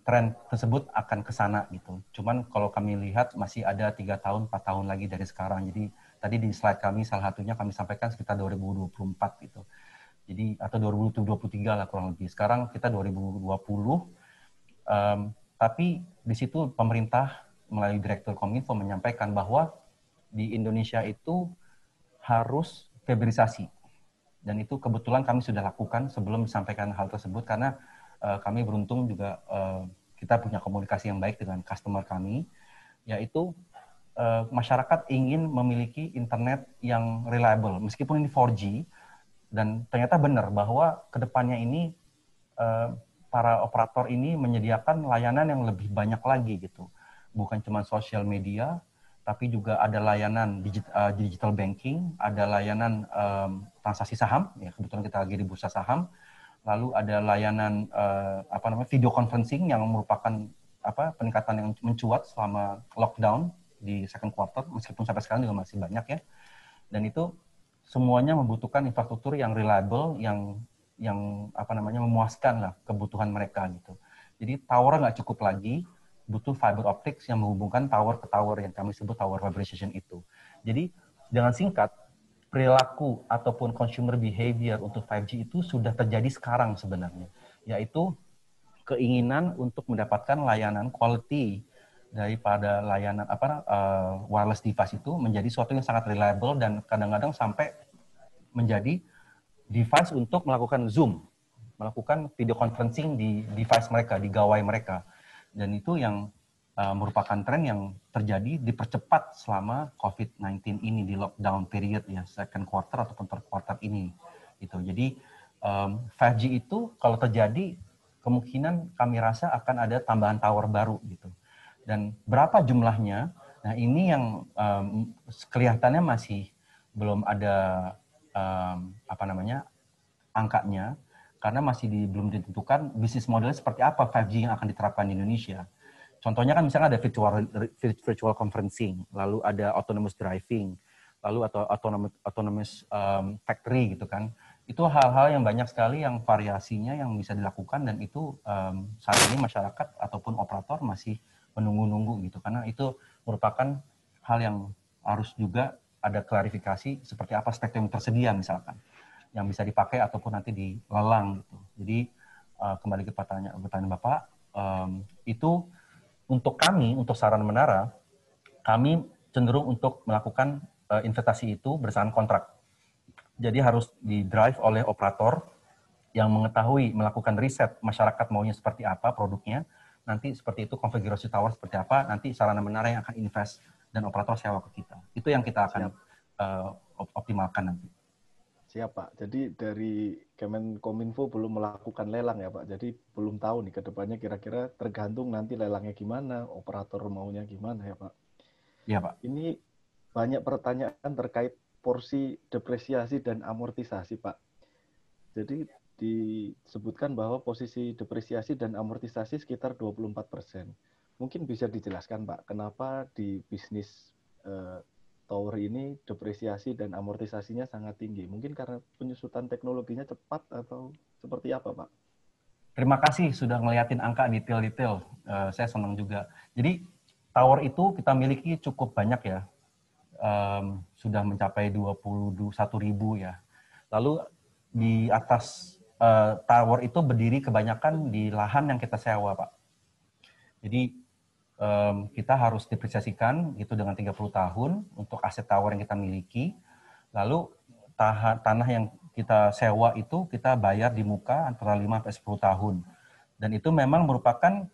tren tersebut akan ke sana gitu. Cuman kalau kami lihat masih ada 3 tahun, 4 tahun lagi dari sekarang. Jadi tadi di slide kami salah satunya kami sampaikan sekitar 2024 gitu. Jadi atau 2023 lah kurang lebih. Sekarang kita 2020. Tapi di situ pemerintah melalui Direktur Kominfo menyampaikan bahwa di Indonesia itu harus fiberisasi. Dan itu kebetulan kami sudah lakukan sebelum disampaikan hal tersebut karena kami beruntung juga kita punya komunikasi yang baik dengan customer kami, yaitu masyarakat ingin memiliki internet yang reliable, meskipun ini 4G, dan ternyata benar bahwa kedepannya ini para operator ini menyediakan layanan yang lebih banyak lagi gitu. Bukan cuma sosial media, tapi juga ada layanan digital banking, ada layanan transaksi saham, ya kebetulan kita lagi di bursa saham, lalu ada layanan video conferencing yang merupakan peningkatan yang mencuat selama lockdown di second quarter, meskipun sampai sekarang juga masih banyak ya. Dan itu semuanya membutuhkan infrastruktur yang reliable, yang memuaskan lah kebutuhan mereka gitu. Jadi tower nggak cukup lagi, butuh fiber optics yang menghubungkan tower ke tower yang kami sebut tower fiberization itu. Jadi dengan singkat, perilaku ataupun consumer behavior untuk 5G itu sudah terjadi sekarang sebenarnya, yaitu keinginan untuk mendapatkan layanan quality daripada layanan wireless device itu menjadi sesuatu yang sangat reliable dan kadang-kadang sampai menjadi device untuk melakukan Zoom, melakukan video conferencing di device mereka, di gawai mereka. Dan itu yang merupakan tren yang terjadi dipercepat selama COVID-19 ini di lockdown period ya, second quarter ataupun third quarter ini. Gitu. Jadi 5G itu kalau terjadi kemungkinan kami rasa akan ada tambahan tower baru gitu. Dan berapa jumlahnya? Nah ini yang kelihatannya masih belum ada angkanya, karena masih belum ditentukan bisnis modelnya seperti apa 5G yang akan diterapkan di Indonesia. Contohnya kan misalnya ada virtual conferencing, lalu ada autonomous driving, lalu atau autonomous factory gitu kan. Itu hal-hal yang banyak sekali yang variasinya yang bisa dilakukan dan itu saat ini masyarakat ataupun operator masih menunggu-nunggu gitu karena itu merupakan hal yang harus juga ada klarifikasi seperti apa spektrum yang tersedia misalkan yang bisa dipakai ataupun nanti dilelang gitu. Jadi kembali ke pertanyaan Bapak, itu untuk kami, untuk Saran Menara, kami cenderung untuk melakukan investasi itu berdasarkan kontrak. Jadi harus di-drive oleh operator yang mengetahui, melakukan riset masyarakat maunya seperti apa produknya, nanti seperti itu konfigurasi tower seperti apa, nanti Sarana Menara yang akan invest dan operator sewa ke kita. Itu yang kita akan optimalkan nanti. Siap Pak. Jadi dari Kemenkominfo belum melakukan lelang ya Pak. Jadi belum tahu nih ke depannya kira-kira tergantung nanti lelangnya gimana, operator maunya gimana ya Pak. Iya Pak. Ini banyak pertanyaan terkait porsi depresiasi dan amortisasi Pak. Jadi disebutkan bahwa posisi depresiasi dan amortisasi sekitar 24%. Mungkin bisa dijelaskan Pak, kenapa di bisnis tower ini depresiasi dan amortisasinya sangat tinggi. Mungkin karena penyusutan teknologinya cepat atau seperti apa, Pak? Terima kasih sudah ngeliatin angka detail-detail. Saya senang juga. Jadi tower itu kita miliki cukup banyak ya. Sudah mencapai 21.000 ya. Lalu di atas tower itu berdiri kebanyakan di lahan yang kita sewa, Pak. Jadi kita harus depresiasikan itu dengan 30 tahun untuk aset tower yang kita miliki. Lalu tanah yang kita sewa itu kita bayar di muka antara 5-10 tahun. Dan itu memang merupakan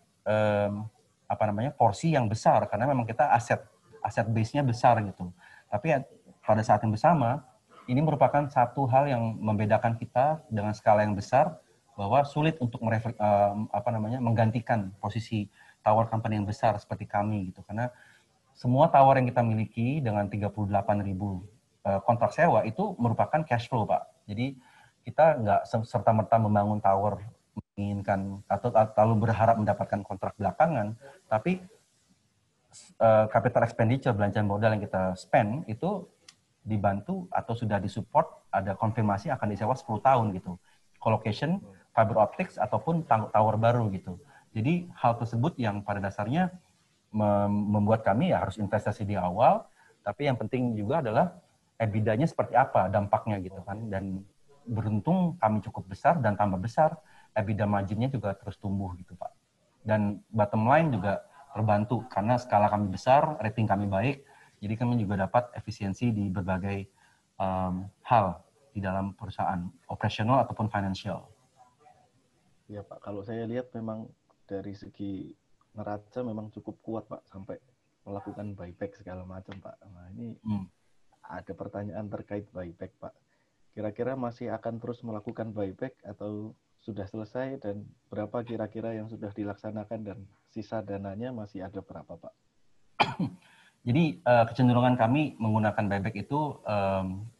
porsi yang besar karena memang kita aset base-nya besar gitu. Tapi pada saat yang bersama ini merupakan satu hal yang membedakan kita dengan skala yang besar bahwa sulit untuk menggantikan posisi tower company yang besar seperti kami gitu, karena semua tower yang kita miliki dengan 38.000 kontrak sewa itu merupakan cash flow, Pak. Jadi kita nggak serta-merta membangun tower menginginkan atau lalu berharap mendapatkan kontrak belakangan, tapi capital expenditure, belanja modal yang kita spend itu dibantu atau sudah disupport, ada konfirmasi akan disewa 10 tahun gitu. Colocation, fiber optics, ataupun tower baru gitu. Jadi hal tersebut yang pada dasarnya membuat kami ya harus investasi di awal, tapi yang penting juga adalah EBITDA-nya seperti apa, dampaknya gitu kan. Dan beruntung kami cukup besar dan tambah besar, EBITDA margin-nya juga terus tumbuh gitu, Pak. Dan bottom line juga terbantu karena skala kami besar, rating kami baik, jadi kami juga dapat efisiensi di berbagai hal di dalam perusahaan, operasional ataupun financial. Ya Pak, kalau saya lihat memang dari segi neraca memang cukup kuat Pak, sampai melakukan buyback segala macam Pak. Nah ini ada pertanyaan terkait buyback Pak. Kira-kira masih akan terus melakukan buyback atau sudah selesai, dan berapa kira-kira yang sudah dilaksanakan dan sisa dananya masih ada berapa Pak? Jadi kecenderungan kami menggunakan buyback itu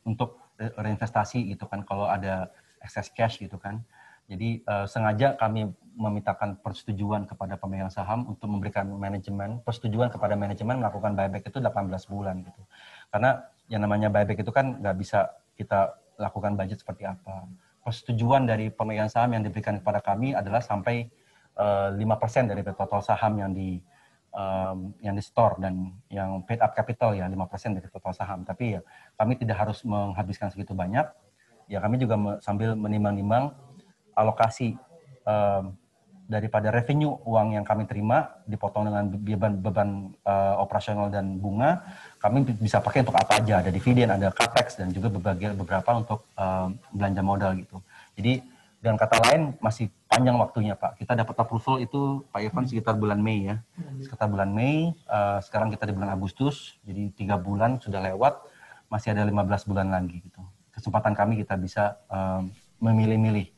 untuk reinvestasi gitu kan, kalau ada excess cash gitu kan. Jadi sengaja kami memintakan persetujuan kepada pemegang saham untuk memberikan persetujuan kepada manajemen melakukan buyback itu 18 bulan gitu. Karena yang namanya buyback itu kan nggak bisa kita lakukan budget seperti apa. Persetujuan dari pemegang saham yang diberikan kepada kami adalah sampai 5% dari total saham yang di store dan yang paid up capital ya 5% dari total saham. Tapi ya kami tidak harus menghabiskan segitu banyak. Ya kami juga sambil menimbang-nimbang alokasi daripada revenue uang yang kami terima dipotong dengan beban operasional dan bunga, kami bisa pakai untuk apa aja, ada dividen, ada capex, dan juga beberapa untuk belanja modal gitu. Jadi dengan kata lain masih panjang waktunya Pak. Kita dapat approval itu Pak Irfan sekitar bulan Mei ya. Sekitar bulan Mei, sekarang kita di bulan Agustus, jadi 3 bulan sudah lewat, masih ada 15 bulan lagi gitu. Kesempatan kami kita bisa memilih-milih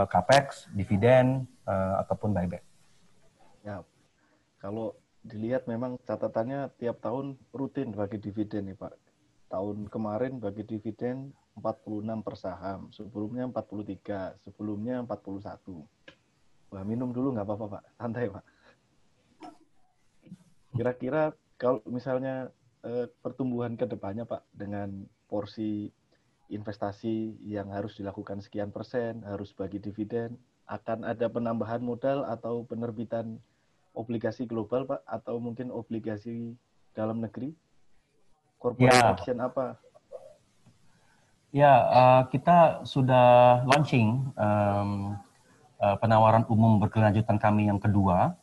capex, dividen, ataupun buyback. Ya, kalau dilihat memang catatannya tiap tahun rutin bagi dividen nih Pak. Tahun kemarin bagi dividen 46 per saham, sebelumnya 43, sebelumnya 41. Wah, minum dulu nggak apa-apa Pak, santai Pak. Kira-kira kalau misalnya pertumbuhan ke depannya Pak, dengan porsi investasi yang harus dilakukan sekian persen, harus bagi dividen, akan ada penambahan modal atau penerbitan obligasi global Pak, atau mungkin obligasi dalam negeri? Corporate action apa? Ya, kita sudah launching penawaran umum berkelanjutan kami yang kedua.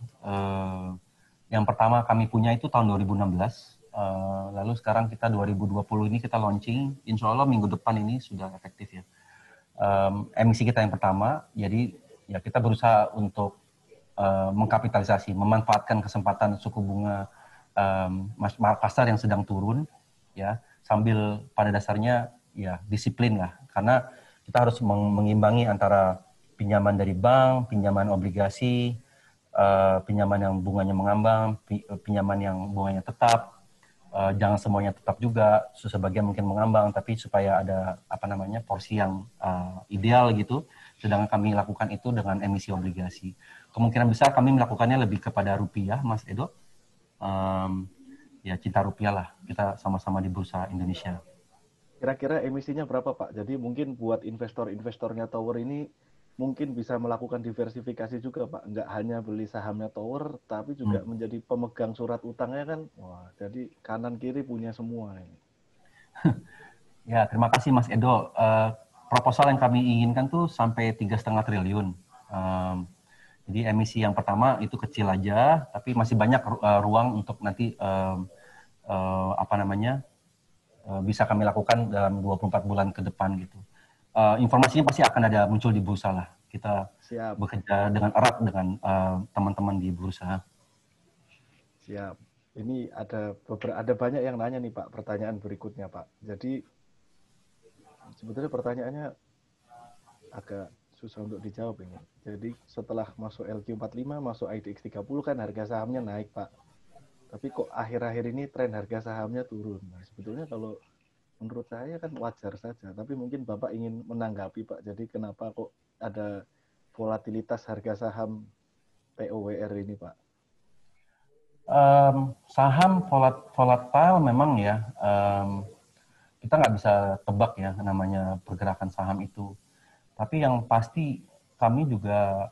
Yang pertama kami punya itu tahun 2016. Lalu sekarang kita 2020 ini kita launching, insya Allah minggu depan ini sudah efektif ya. Emisi kita yang pertama, jadi ya kita berusaha untuk mengkapitalisasi, memanfaatkan kesempatan suku bunga pasar yang sedang turun, ya sambil pada dasarnya ya disiplin lah, karena kita harus mengimbangi antara pinjaman dari bank, pinjaman obligasi, pinjaman yang bunganya mengambang, pinjaman yang bunganya tetap. Jangan semuanya tetap juga, sebagian mungkin mengambang, tapi supaya ada porsi yang ideal gitu. Sedangkan kami lakukan itu dengan emisi obligasi. Kemungkinan besar kami melakukannya lebih kepada rupiah, Mas Edo. Ya cinta rupiah lah, kita sama-sama di bursa Indonesia. Kira-kira emisinya berapa Pak? Jadi mungkin buat investor-investornya tower ini mungkin bisa melakukan diversifikasi juga Pak, nggak hanya beli sahamnya Tower, tapi juga menjadi pemegang surat utangnya kan, wah jadi kanan kiri punya semua ini. Ya, terima kasih Mas Edo. Proposal yang kami inginkan tuh sampai 3,5 triliun. Jadi emisi yang pertama itu kecil aja, tapi masih banyak ruang untuk nanti bisa kami lakukan dalam 24 bulan ke depan gitu. Informasinya pasti akan ada muncul di bursa lah. Kita Siap. bekerja dengan erat dengan teman-teman di bursa. Siap. Ini ada banyak yang nanya nih Pak, pertanyaan berikutnya Pak. Jadi sebetulnya pertanyaannya agak susah untuk dijawab ini. Jadi setelah masuk LQ45, masuk IDX30 kan harga sahamnya naik Pak. Tapi kok akhir-akhir ini tren harga sahamnya turun. Nah, sebetulnya kalau menurut saya kan wajar saja. Tapi mungkin Bapak ingin menanggapi Pak. Jadi kenapa kok ada volatilitas harga saham TOWR ini Pak? Saham volatile memang ya, kita nggak bisa tebak ya namanya pergerakan saham itu. Tapi yang pasti kami juga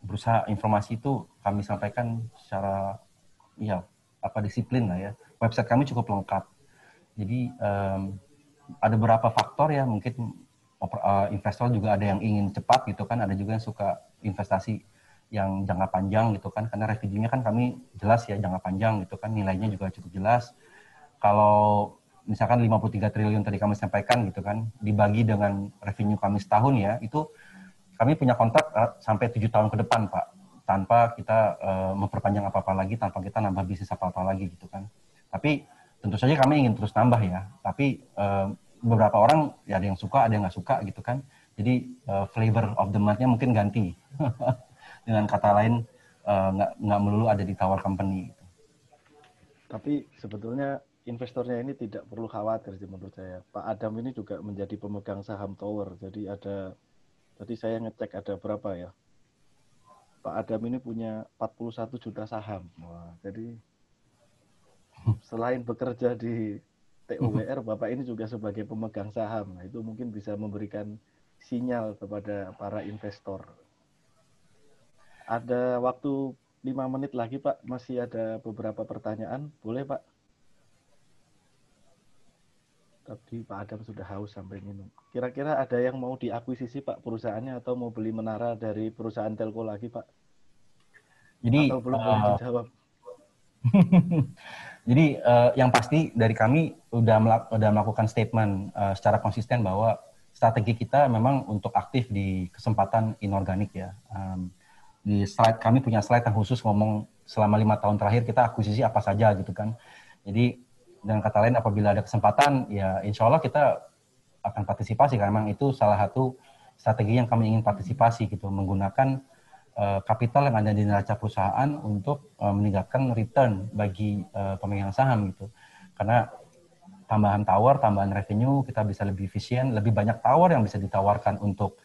berusaha informasi itu kami sampaikan secara disiplin lah ya. Website kami cukup lengkap. Jadi ada beberapa faktor ya, mungkin investor juga ada yang ingin cepat gitu kan, ada juga yang suka investasi yang jangka panjang gitu kan, karena revenue-nya kan kami jelas ya jangka panjang gitu kan, nilainya juga cukup jelas. Kalau misalkan 53 triliun tadi kami sampaikan gitu kan, dibagi dengan revenue kami setahun ya, itu kami punya kontrak sampai 7 tahun ke depan Pak, tanpa kita memperpanjang apa-apa lagi, tanpa kita nambah bisnis apa-apa lagi gitu kan. Tapi tentu saja kami ingin terus nambah ya, tapi beberapa orang ya ada yang suka, ada yang nggak suka gitu kan. Jadi flavor of the month-nya mungkin ganti. Dengan kata lain, nggak melulu ada di tower company. Gitu. Tapi sebetulnya investornya ini tidak perlu khawatir sih menurut saya. Pak Adam ini juga menjadi pemegang saham Tower. Jadi tadi saya ngecek ada berapa ya. Pak Adam ini punya 41 juta saham. Wah, jadi selain bekerja di TOWR, Bapak ini juga sebagai pemegang saham. Nah, itu mungkin bisa memberikan sinyal kepada para investor. Ada waktu 5 menit lagi Pak, masih ada beberapa pertanyaan. Boleh Pak? Tapi Pak Adam sudah haus sampai minum. Kira-kira ada yang mau diakuisisi Pak perusahaannya atau mau beli menara dari perusahaan telco lagi Pak? Jadi, atau belum boleh dijawab? Jadi yang pasti dari kami udah melakukan statement secara konsisten bahwa strategi kita memang untuk aktif di kesempatan inorganik ya. Di slide kami punya slide yang khusus ngomong selama 5 tahun terakhir kita akuisisi apa saja gitu kan. Jadi dengan kata lain apabila ada kesempatan ya insya Allah kita akan partisipasi karena memang itu salah satu strategi yang kami ingin partisipasi gitu, menggunakan kapital yang ada di neraca perusahaan untuk meningkatkan return bagi pemegang saham gitu. Karena tambahan tower, tambahan revenue, kita bisa lebih efisien, lebih banyak tower yang bisa ditawarkan untuk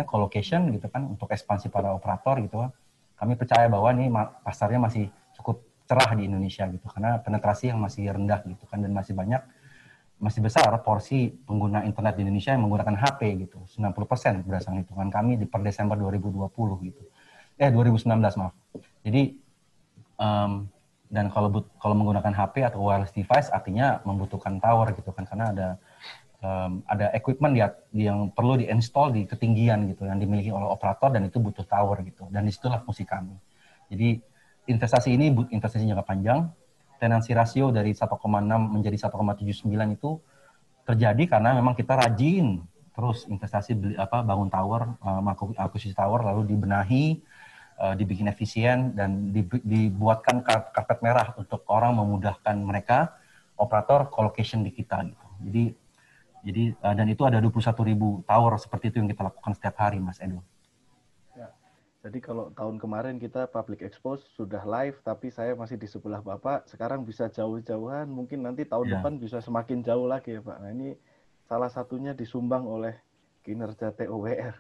colocation gitu kan, untuk ekspansi para operator gitu kan. Kami percaya bahwa ini pasarnya masih cukup cerah di Indonesia gitu, karena penetrasi yang masih rendah gitu kan, dan masih besar porsi pengguna internet di Indonesia yang menggunakan HP gitu, 90% berdasarkan hitungan kami per Desember 2020 gitu. 2019 maaf. Jadi dan kalau menggunakan HP atau wireless device artinya membutuhkan tower gitu kan, karena ada equipment yang perlu di-install di ketinggian gitu yang dimiliki oleh operator, dan itu butuh tower gitu, dan disitulah fungsi kami. Jadi investasi ini investasi jangka panjang. Tenancy ratio dari 1,6 menjadi 1,79 itu terjadi karena memang kita rajin terus investasi bangun tower, akuisisi tower, lalu dibenahi, dibikin efisien, dan dibuatkan karpet merah untuk orang, memudahkan mereka operator colocation di kita gitu. Jadi dan itu ada 21.000 tower seperti itu yang kita lakukan setiap hari, Mas Edo. Ya. Jadi kalau tahun kemarin kita public expose sudah live, tapi saya masih di sebelah Bapak, sekarang bisa jauh-jauhan, mungkin nanti tahun depan bisa semakin jauh lagi ya Pak. Nah ini salah satunya disumbang oleh kinerja TOWR.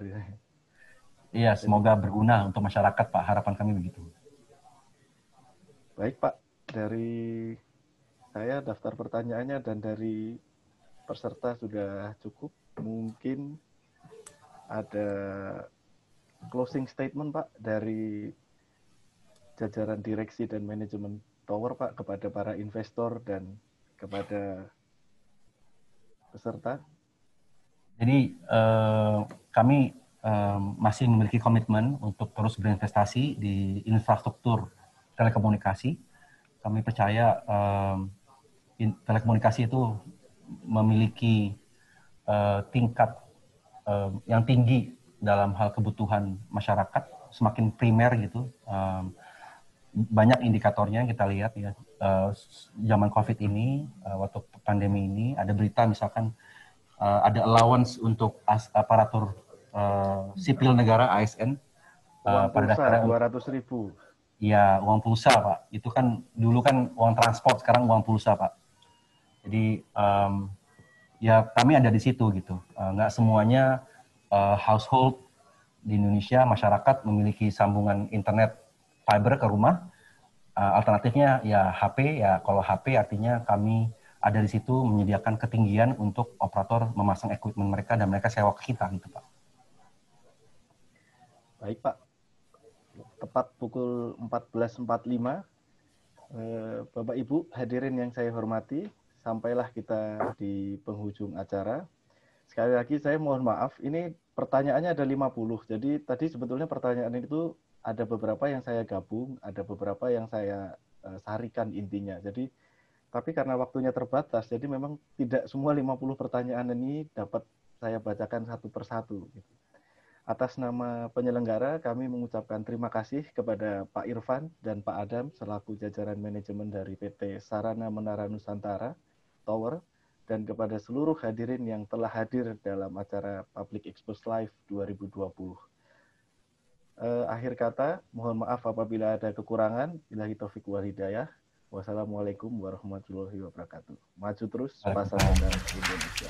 Iya, semoga berguna untuk masyarakat Pak, harapan kami begitu. Baik Pak, dari saya daftar pertanyaannya dan dari peserta sudah cukup. Mungkin ada closing statement Pak dari jajaran direksi dan manajemen Tower Pak kepada para investor dan kepada peserta. Jadi kami masih memiliki komitmen untuk terus berinvestasi di infrastruktur telekomunikasi. Kami percaya telekomunikasi itu memiliki tingkat yang tinggi dalam hal kebutuhan masyarakat, semakin primer gitu. Banyak indikatornya kita lihat ya. Zaman COVID ini, waktu pandemi ini, ada berita misalkan ada allowance untuk aparatur sipil negara ASN. Uang pulsa pada 200.000. Ya, uang pulsa Pak. Itu kan dulu kan uang transport, sekarang uang pulsa Pak. Jadi ya kami ada di situ gitu. Nggak semuanya household di Indonesia, masyarakat memiliki sambungan internet fiber ke rumah. Alternatifnya ya HP, ya kalau HP artinya kami ada di situ menyediakan ketinggian untuk operator memasang equipment mereka dan mereka sewa ke kita gitu Pak. Baik Pak, tepat pukul 14.45, Bapak Ibu hadirin yang saya hormati, sampailah kita di penghujung acara. Sekali lagi saya mohon maaf, ini pertanyaannya ada 50, jadi tadi sebetulnya pertanyaan itu ada beberapa yang saya gabung, ada beberapa yang saya sarikan intinya. Jadi, tapi karena waktunya terbatas, jadi memang tidak semua 50 pertanyaan ini dapat saya bacakan satu persatu. Atas nama penyelenggara, kami mengucapkan terima kasih kepada Pak Irfan dan Pak Adam selaku jajaran manajemen dari PT Sarana Menara Nusantara Tower, dan kepada seluruh hadirin yang telah hadir dalam acara Public Expose Live 2020. Akhir kata, mohon maaf apabila ada kekurangan. Billahi taufiq wal hidayah. Wassalamualaikum warahmatullahi wabarakatuh. Maju terus pasar modal Indonesia.